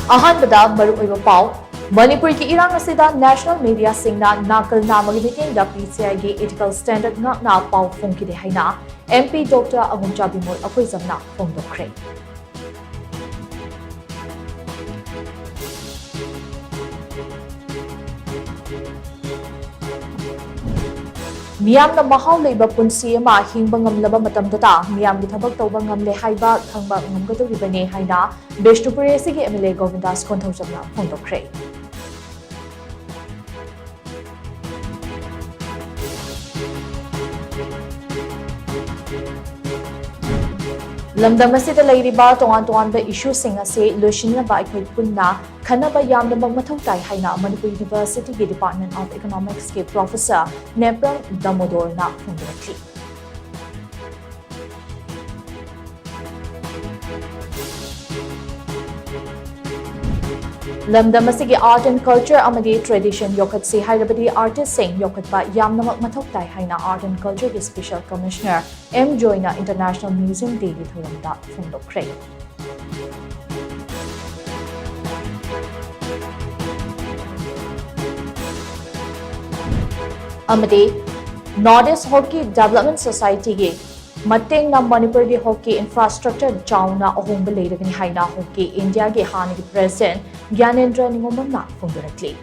Ahanbada maruoiba pau Manipuri ki irang asida national media singna nakal namagi meeting da PCI gi ethical standard ngak na pau phongkide haina MP Dr. Agumcha Bimol apoizamna phongdokre. Miyam na mahau leiba punsi ama hingba ngamlaba matamdata miyam gi thabak tawba ngamle haiba khangba ngamgadoribane haina Bishnupuri sigi MLA Govindas konthojamna phongdokre. Lamdam asida leiriba tongan-tonganba issue sing ase loisinaba aikoi punna khanaba yamnamag mathau tai haina Manipur University gi Department of Economics ke Professor Nepram Damodar na phongdokre. Lamdam asigi art and culture amadi tradition yokhat se hairabadi artist sing yokhat ba yamnamak mathau tai haina art and culture ge special commissioner M Joina International Museum Daily Thoramda phongdokre. Amadi Northeast Hockey Development Society ge Mateng na Manipur di hockey infrastructure chauna ahongba leiragani haina hockey India ge hanigi president Gyanendra Ningomam na phongdorakli.